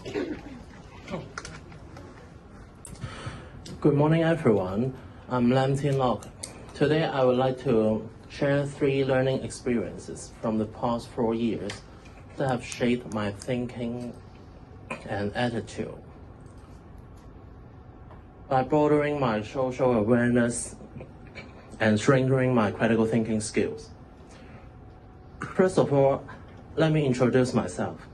Good morning, everyone. I'm Lam Tin Lok. Today, I would like to share 3 learning experiences from the past 4 years that have shaped my thinking and attitude. By broadening my social awareness and strengthening my critical thinking skills. First of all, let me introduce myself.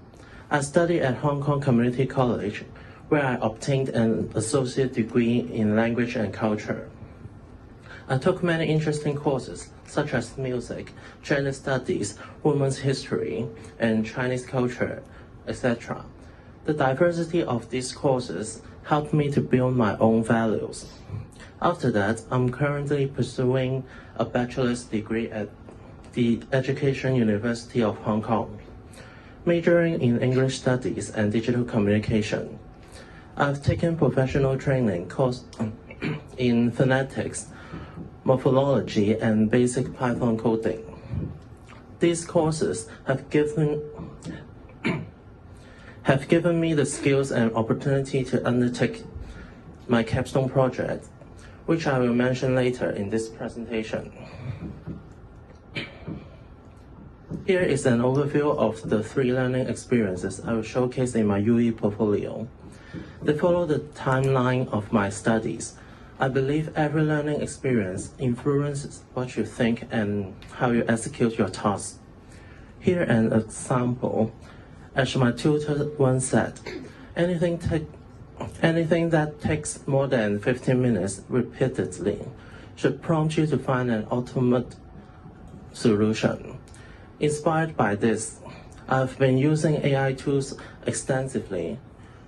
I studied at Hong Kong Community College, where I obtained an associate degree in language and culture. I took many interesting courses, such as music, gender studies, women's history, and Chinese culture, etc. The diversity of these courses helped me to build my own values. After that, I'm currently pursuing a bachelor's degree at the Education University of Hong Kong, majoring in English Studies and Digital Communication. I've taken professional training course in phonetics, morphology, and basic Python coding. These courses have given me the skills and opportunity to undertake my capstone project, which I will mention later in this presentation. Here is an overview of the 3 learning experiences I will showcase in my UE portfolio. They follow the timeline of my studies. I believe every learning experience influences what you think and how you execute your tasks. Here an example. As my tutor once said, anything that takes more than 15 minutes repeatedly should prompt you to find an ultimate solution. Inspired by this, I've been using AI tools extensively.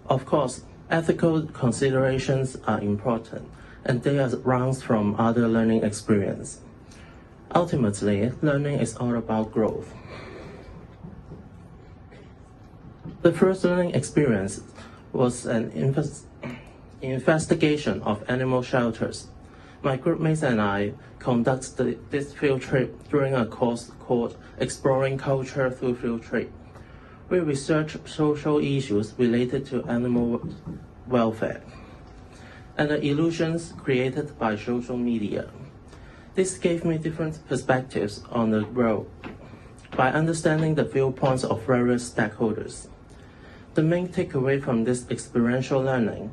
Of course, ethical considerations are important, and they arise from other learning experience. Ultimately, learning is all about growth. The first learning experience was an investigation of animal shelters. My groupmates and I conducted this field trip during a course called Exploring Culture Through Field Trip. We researched social issues related to animal welfare and the illusions created by social media. This gave me different perspectives on the world by understanding the viewpoints of various stakeholders. The main takeaway from this experiential learning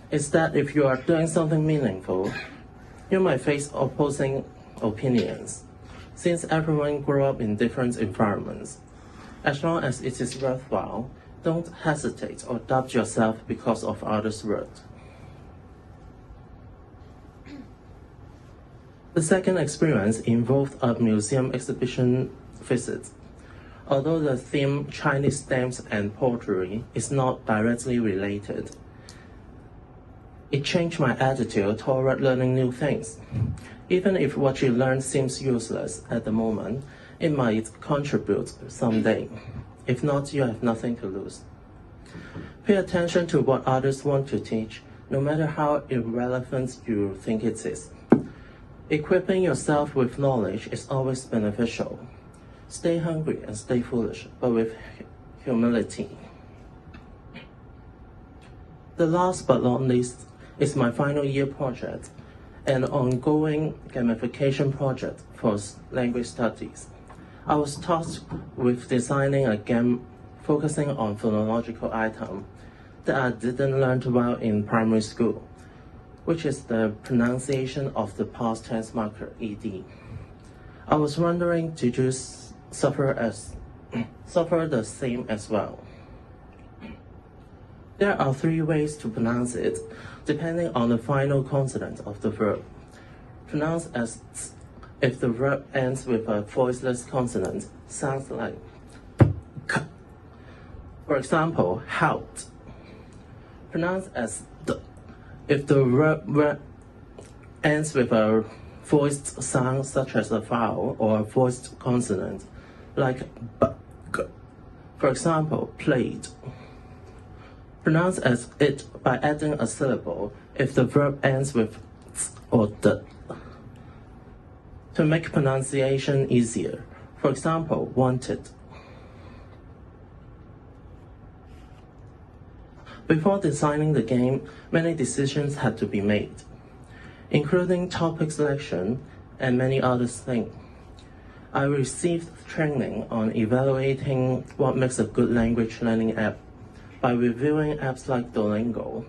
is that if you are doing something meaningful, you might face opposing opinions, since everyone grew up in different environments. As long as it is worthwhile, don't hesitate or doubt yourself because of others' words. The second experience involved a museum exhibition visit. Although the theme Chinese stamps and pottery is not directly related, it changed my attitude toward learning new things. Even if what you learn seems useless at the moment, it might contribute someday. If not, you have nothing to lose. Pay attention to what others want to teach, no matter how irrelevant you think it is. Equipping yourself with knowledge is always beneficial. Stay hungry and stay foolish, but with humility. The last but not least is my final year project, an ongoing gamification project for language studies. I was tasked with designing a game focusing on phonological items that I didn't learn well in primary school, which is the pronunciation of the past tense marker, ed. I was wondering, did you suffer the same as well? There are 3 ways to pronounce it, depending on the final consonant of the verb. Pronounce as if the verb ends with a voiceless consonant, sounds like k. For example, helped. Pronounce as d if the verb ends with a voiced sound such as a vowel or a voiced consonant, like b, g. For example, played. Pronounce as it by adding a syllable if the verb ends with ts or d. To make pronunciation easier, for example, wanted. Before designing the game, many decisions had to be made, including topic selection and many other things. I received training on evaluating what makes a good language learning app by reviewing apps like Duolingo.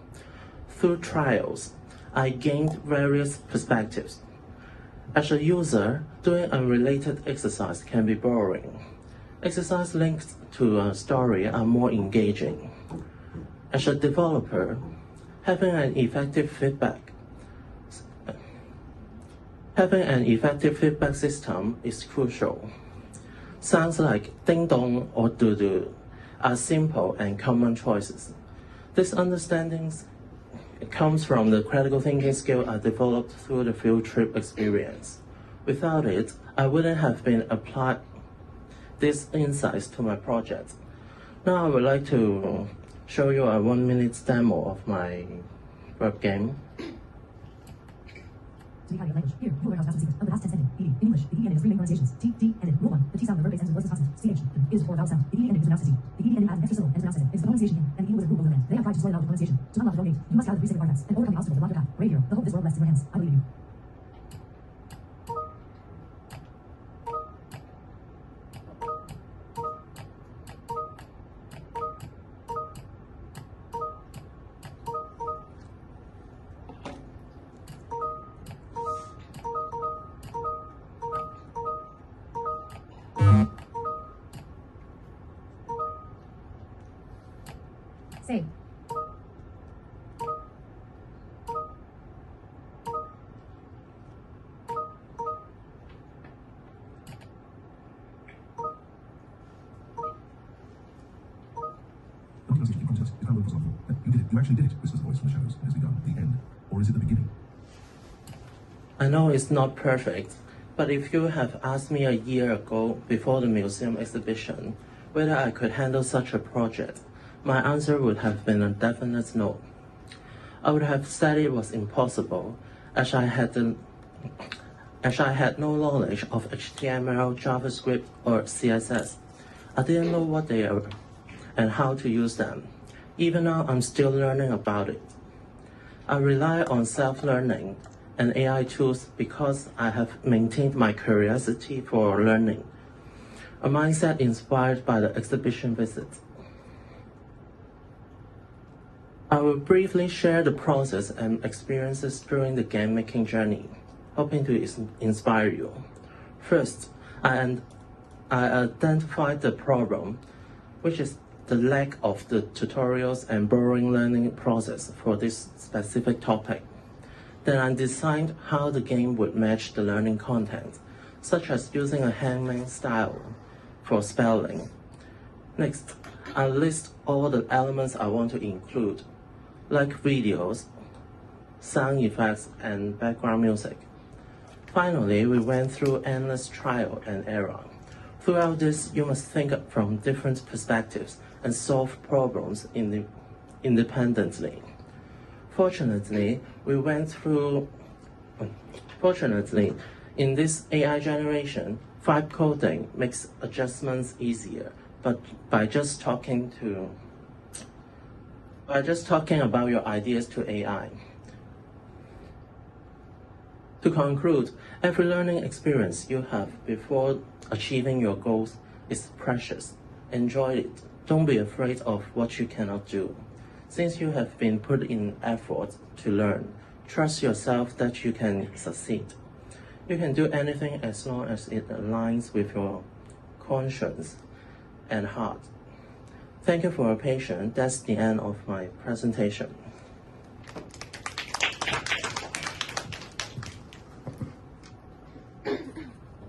Through trials, I gained various perspectives. As a user, doing unrelated exercise can be boring. Exercise linked to a story are more engaging. As a developer, having an effective feedback system is crucial. Sounds like ding dong or do do are simple and common choices. This understanding comes from the critical thinking skill I developed through the field trip experience. Without it, I wouldn't have been applied these insights to my project. Now I would like to show you a 1-minute demo of my web game. To be language. Here, you will learn how to sequence of the past tense ending. ED. In English, the ED ending has three main pronunciations. T, D, ending. Rule 1. The T sound in the verb based sentence was the consonant. CH is for a vowel sound. The ED ending is a mouse T. The ED ending adds an extra syllable and pronounce it. It's the pronunciation game, and the E was a rule over land. They have tried to sort out the pronunciation. To unlock the gate, you must gather 3 sacred artifacts and overcome the obstacles that block your path. Right here, the hope of this world rests in your hands. I believe in you. Say. Optimization contest is how well possible. You did it. You actually did it, whispers the voice from the shadows. It has begun. The end. Or is it the beginning? I know it's not perfect, but if you have asked me a year ago before the museum exhibition whether I could handle such a project, my answer would have been a definite no. I would have said it was impossible, as I had no knowledge of HTML, JavaScript, or CSS. I didn't know what they are and how to use them. Even now, I'm still learning about it. I rely on self-learning and AI tools because I have maintained my curiosity for learning, a mindset inspired by the exhibition visit. I will briefly share the process and experiences during the game-making journey, hoping to inspire you. First, I identified the problem, which is the lack of the tutorials and borrowing learning process for this specific topic. Then I designed how the game would match the learning content, such as using a hangman style for spelling. Next, I list all the elements I want to include, like videos, sound effects, and background music. Finally, we went through endless trial and error. Throughout this, you must think from different perspectives and solve problems independently. Fortunately, in this AI generation, vibe coding makes adjustments easier, but by just talking about your ideas to AI. To conclude, every learning experience you have before achieving your goals is precious. Enjoy it. Don't be afraid of what you cannot do. Since you have been put in effort to learn, trust yourself that you can succeed. You can do anything as long as it aligns with your conscience and heart. Thank you for your patience. That's the end of my presentation.